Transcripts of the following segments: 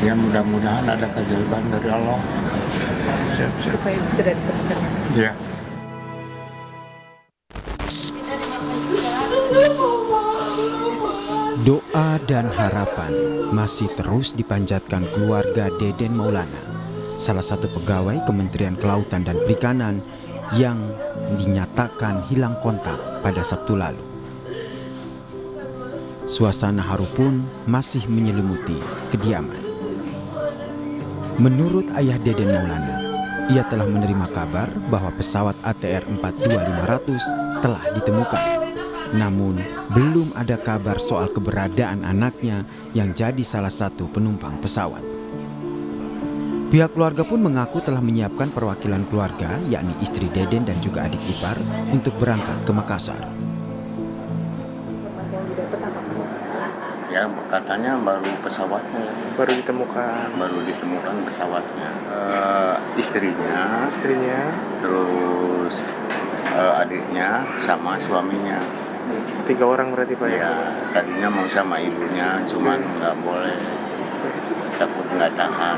Ya mudah-mudahan ada keajaiban dari Allah. Siap-siap. Supaya segera ditemukan. Ya. Doa dan harapan masih terus dipanjatkan keluarga Deden Maulana, salah satu pegawai Kementerian Kelautan dan Perikanan yang dinyatakan hilang kontak pada Sabtu lalu. Suasana haru pun masih menyelimuti kediaman. Menurut ayah Deden Maulana, ia telah menerima kabar bahwa pesawat ATR 42500 telah ditemukan. Namun, belum ada kabar soal keberadaan anaknya yang jadi salah satu penumpang pesawat. Pihak keluarga pun mengaku telah menyiapkan perwakilan keluarga, yakni istri Deden dan juga adik ipar, untuk berangkat ke Makassar. Informasi yang didapat apa? Ya katanya baru pesawatnya. Baru ditemukan Baru ditemukan pesawatnya. Istrinya, terus adiknya sama suaminya. 3 orang berarti Pak ya? Ya tadinya mau sama ibunya, cuman nggak boleh, takut nggak tahan.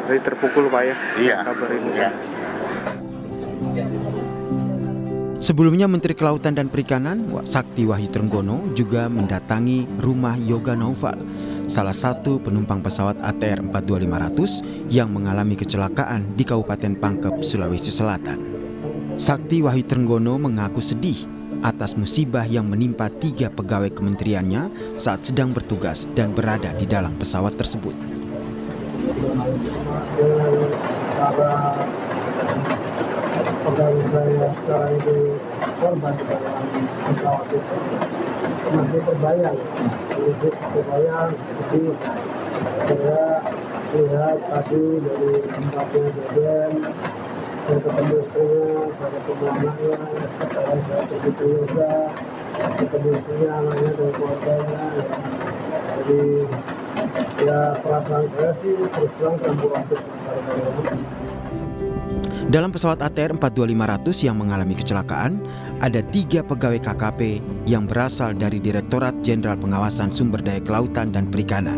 Jadi terpukul Pak ya? Iya. Kabar ini. Ya. Sebelumnya Menteri Kelautan dan Perikanan Sakti Wahyu Trenggono juga mendatangi rumah Yoga Naufal, salah satu penumpang pesawat ATR 42500 yang mengalami kecelakaan di Kabupaten Pangkep, Sulawesi Selatan. Sakti Wahyu Trenggono mengaku sedih atas musibah yang menimpa 3 pegawai kementeriannya saat sedang bertugas dan berada di dalam pesawat tersebut. Pegawai saya sekarang itu korban dalam pesawat itu masih terbayang, sedih. Saya lihat tadi dari tempatnya Deden, saya ketemu istrinya, saya ketemu anaknya, saya pergi ke yoga, ketemu istrinya, anaknya dan keluarganya. Jadi ya perasaan saya sih terus terang campur aduk. Dalam pesawat ATR 42500 yang mengalami kecelakaan, ada 3 pegawai KKP yang berasal dari Direktorat Jenderal Pengawasan Sumber Daya Kelautan dan Perikanan,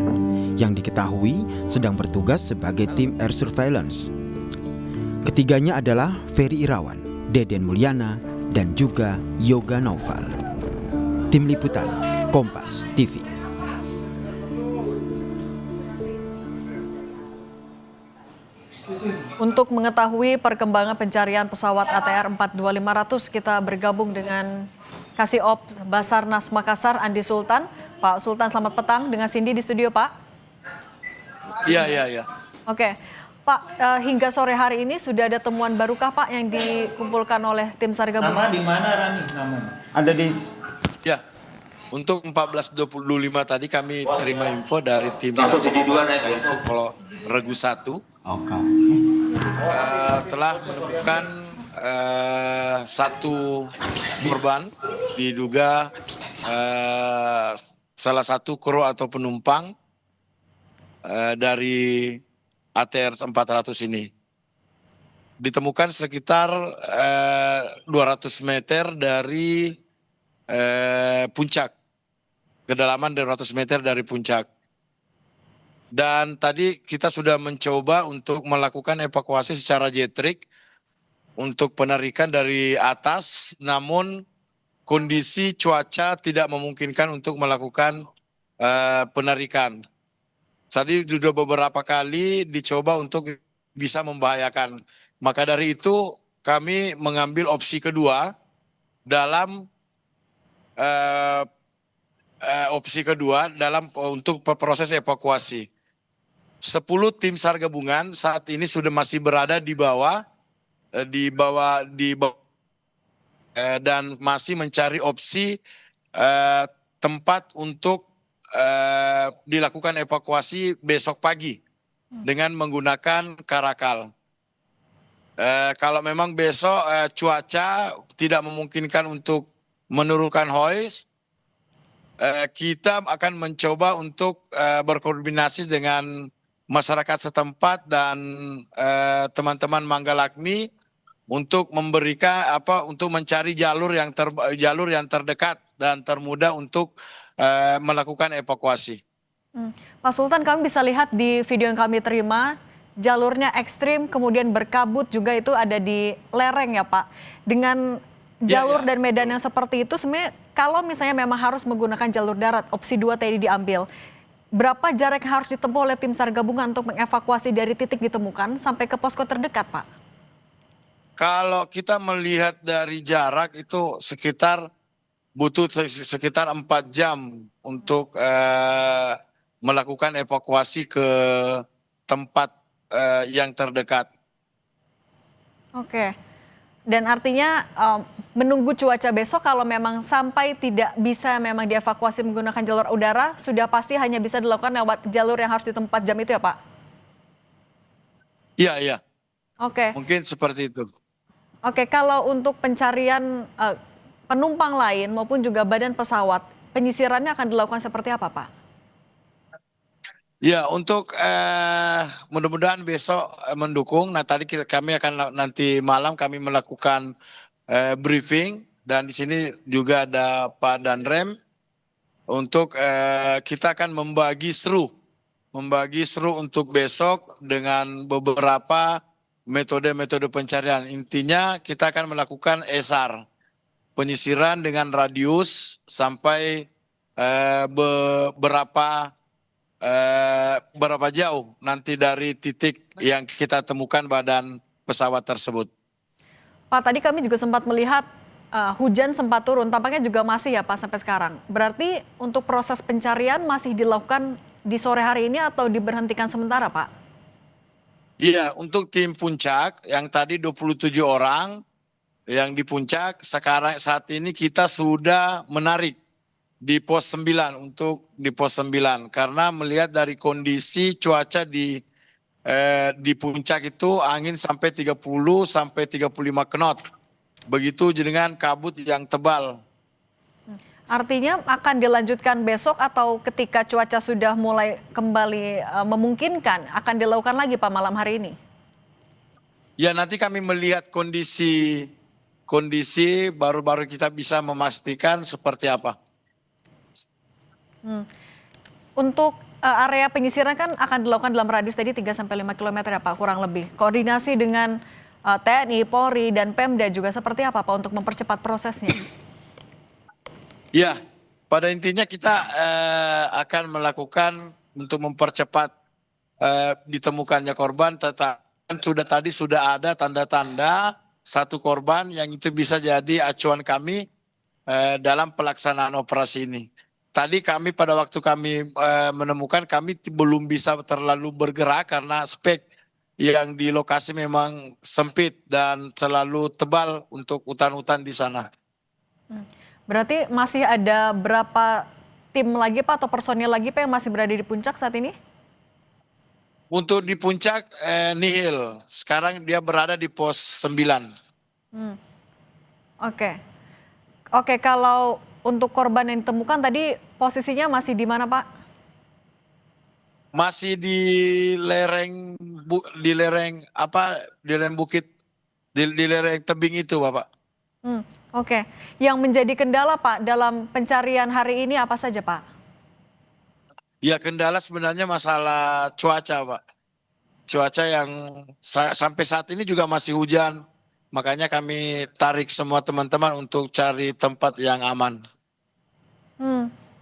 yang diketahui sedang bertugas sebagai tim air surveillance. Ketiganya adalah Ferry Irawan, Deden Mulyana, dan juga Yoga Naufal. Tim Liputan, Kompas TV. Untuk mengetahui perkembangan pencarian pesawat ATR 42500, kita bergabung dengan Kasih Ops Basarnas Makassar, Andi Sultan. Pak Sultan, selamat petang, dengan Cindy di studio, Pak. Iya. Oke, Pak, hingga sore hari ini sudah ada temuan barukah Pak yang dikumpulkan oleh tim SAR gabungan? Nama di mana Rani? Namanya? Ada di... Ya, untuk 1425 tadi kami terima info dari tim SAR yaitu Polo Regu 1. Oke. Telah menemukan 1 korban, diduga salah satu kru atau penumpang dari ATR 400 ini. Ditemukan sekitar 200 meter dari puncak, kedalaman 200 meter dari puncak. Dan tadi kita sudah mencoba untuk melakukan evakuasi secara jetrik untuk penarikan dari atas, namun kondisi cuaca tidak memungkinkan untuk melakukan penarikan. Tadi sudah beberapa kali dicoba untuk bisa membahayakan. Maka dari itu kami mengambil opsi kedua dalam untuk proses evakuasi. 10 tim SAR gabungan saat ini sudah masih berada di bawah dan masih mencari opsi tempat untuk dilakukan evakuasi besok pagi dengan menggunakan karakal. Kalau memang besok cuaca tidak memungkinkan untuk menurunkan hoist, kita akan mencoba untuk berkoordinasi dengan masyarakat setempat dan teman-teman Manggalakmi untuk memberikan untuk mencari jalur yang terdekat dan termudah untuk melakukan evakuasi. Pak Sultan, kami bisa lihat di video yang kami terima, jalurnya ekstrim, kemudian berkabut juga itu ada di lereng ya Pak. Dengan jalur dan medan yang seperti itu, sebenarnya kalau misalnya memang harus menggunakan jalur darat, opsi 2 tadi diambil, berapa jarak yang harus ditempuh oleh tim SAR gabungan untuk mengevakuasi dari titik ditemukan sampai ke posko terdekat Pak? Kalau kita melihat dari jarak itu butuh sekitar 4 jam untuk melakukan evakuasi ke tempat yang terdekat. Oke. Dan artinya menunggu cuaca besok kalau memang sampai tidak bisa memang dievakuasi menggunakan jalur udara, sudah pasti hanya bisa dilakukan lewat jalur yang harus ditempuh 4 jam itu ya Pak? Iya. Oke. Mungkin seperti itu. Oke, kalau untuk pencarian penumpang lain maupun juga badan pesawat, penyisirannya akan dilakukan seperti apa Pak? Ya, untuk mudah-mudahan besok mendukung. Nah, tadi kami akan nanti malam kami melakukan briefing dan di sini juga ada Pak Danrem untuk kita akan membagi seru untuk besok dengan beberapa metode pencarian. Intinya kita akan melakukan SAR, penyisiran dengan radius sampai berapa jauh nanti dari titik yang kita temukan badan pesawat tersebut. Pak, tadi kami juga sempat melihat hujan sempat turun, tampaknya juga masih ya Pak sampai sekarang. Berarti untuk proses pencarian masih dilakukan di sore hari ini atau diberhentikan sementara Pak? Iya, untuk tim puncak yang tadi 27 orang yang di puncak, saat ini kita sudah menarik di pos 9 karena melihat dari kondisi cuaca di puncak itu angin sampai 30 sampai 35 knot. Begitu dengan kabut yang tebal. Artinya akan dilanjutkan besok atau ketika cuaca sudah mulai kembali memungkinkan akan dilakukan lagi Pak malam hari ini? Ya, nanti kami melihat kondisi baru kita bisa memastikan seperti apa. Untuk area penyisiran kan akan dilakukan dalam radius tadi 3-5 km ya Pak kurang lebih. Koordinasi dengan TNI, Polri, dan Pemda juga seperti apa Pak untuk mempercepat prosesnya? Ya, pada intinya kita akan melakukan untuk mempercepat ditemukannya korban. Sudah ada tanda-tanda satu korban yang itu bisa jadi acuan kami dalam pelaksanaan operasi ini. Tadi pada waktu kami menemukan kami belum bisa terlalu bergerak karena spek yang di lokasi memang sempit dan terlalu tebal untuk hutan-hutan di sana. Berarti masih ada berapa tim lagi Pak atau personil lagi Pak yang masih berada di puncak saat ini? Untuk di puncak nihil, sekarang dia berada di pos 9. Oke, kalau untuk korban yang ditemukan tadi posisinya masih di mana Pak? Masih di lereng bukit, di lereng tebing itu Bapak. Oke, yang menjadi kendala Pak dalam pencarian hari ini apa saja Pak? Ya, kendala sebenarnya masalah cuaca Pak. Cuaca yang sampai saat ini juga masih hujan. Makanya kami tarik semua teman-teman untuk cari tempat yang aman.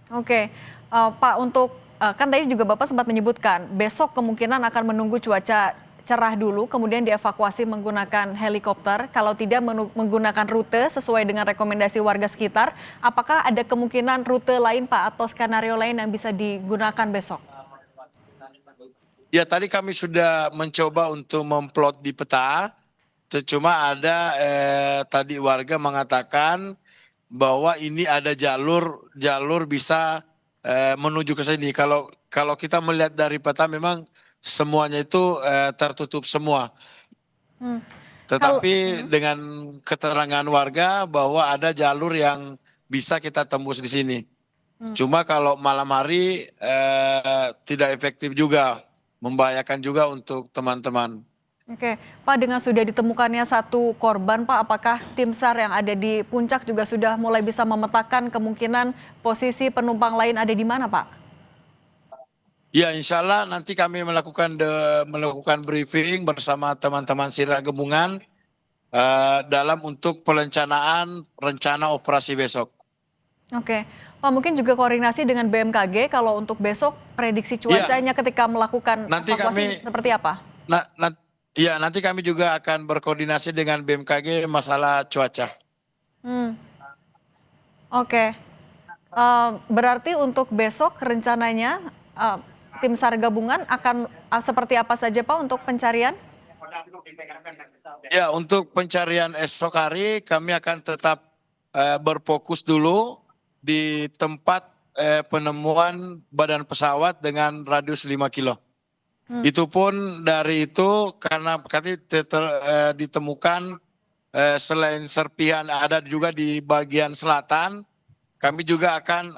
Oke. Pak, untuk kan tadi juga Bapak sempat menyebutkan besok kemungkinan akan menunggu cuaca cerah dulu, kemudian dievakuasi menggunakan helikopter. Kalau tidak menggunakan rute sesuai dengan rekomendasi warga sekitar, apakah ada kemungkinan rute lain Pak atau skenario lain yang bisa digunakan besok? Ya, tadi kami sudah mencoba untuk memplot di peta. Cuma ada tadi warga mengatakan bahwa ini ada jalur bisa menuju ke sini. Kalau kita melihat dari peta memang semuanya itu tertutup semua. Tetapi dengan keterangan warga bahwa ada jalur yang bisa kita tembus di sini. Cuma kalau malam hari tidak efektif juga, membahayakan juga untuk teman-teman. Oke, Pak, dengan sudah ditemukannya satu korban, Pak, apakah tim SAR yang ada di puncak juga sudah mulai bisa memetakan kemungkinan posisi penumpang lain ada di mana, Pak? Ya, insya Allah nanti kami melakukan briefing bersama teman-teman Sirna Gabungan dalam untuk perencanaan rencana operasi besok. Oke, Pak mungkin juga koordinasi dengan BMKG kalau untuk besok prediksi cuacanya ketika melakukan Nanti evakuasi seperti apa? Nanti kami juga akan berkoordinasi dengan BMKG masalah cuaca. Oke, berarti untuk besok rencananya tim SAR gabungan akan seperti apa saja Pak untuk pencarian? Ya, untuk pencarian esok hari kami akan tetap berfokus dulu di tempat penemuan badan pesawat dengan radius 5 kilo. Itu pun dari itu karena ditemukan selain serpihan ada juga di bagian selatan, kami juga akan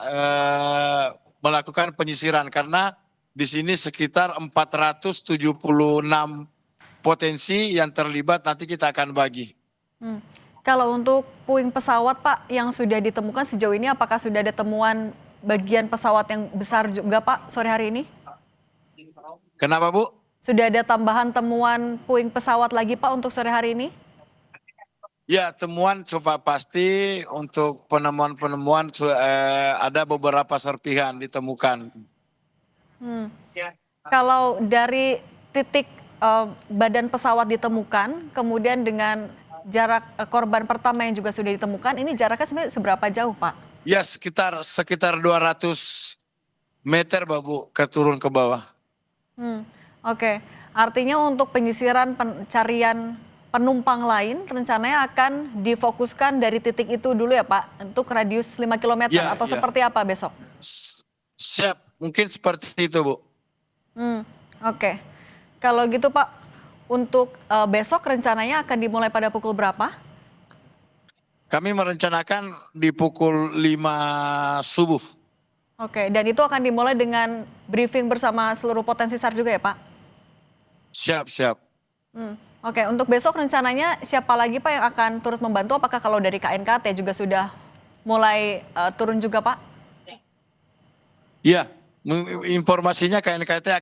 melakukan penyisiran karena di sini sekitar 476 potensi yang terlibat, nanti kita akan bagi. Kalau untuk puing pesawat Pak yang sudah ditemukan sejauh ini apakah sudah ada temuan bagian pesawat yang besar juga Pak sore hari ini? Kenapa Bu? Sudah ada tambahan temuan puing pesawat lagi Pak untuk sore hari ini? Ya, temuan coba pasti untuk penemuan ada beberapa serpihan ditemukan. Kalau dari titik badan pesawat ditemukan, kemudian dengan jarak korban pertama yang juga sudah ditemukan, ini jaraknya sebenarnya seberapa jauh Pak? Ya, sekitar 200 meter Bu, turun ke bawah. Oke, artinya untuk penyisiran pencarian penumpang lain rencananya akan difokuskan dari titik itu dulu ya Pak, untuk radius 5 km atau seperti apa besok? Siap, mungkin seperti itu Bu. Oke, kalau gitu Pak, untuk besok rencananya akan dimulai pada pukul berapa? Kami merencanakan di pukul 5 subuh. Oke, dan itu akan dimulai dengan briefing bersama seluruh potensi SAR juga ya Pak? Siap. Oke, untuk besok rencananya siapa lagi Pak yang akan turut membantu? Apakah kalau dari KNKT juga sudah mulai turun juga Pak? Iya, informasinya KNKT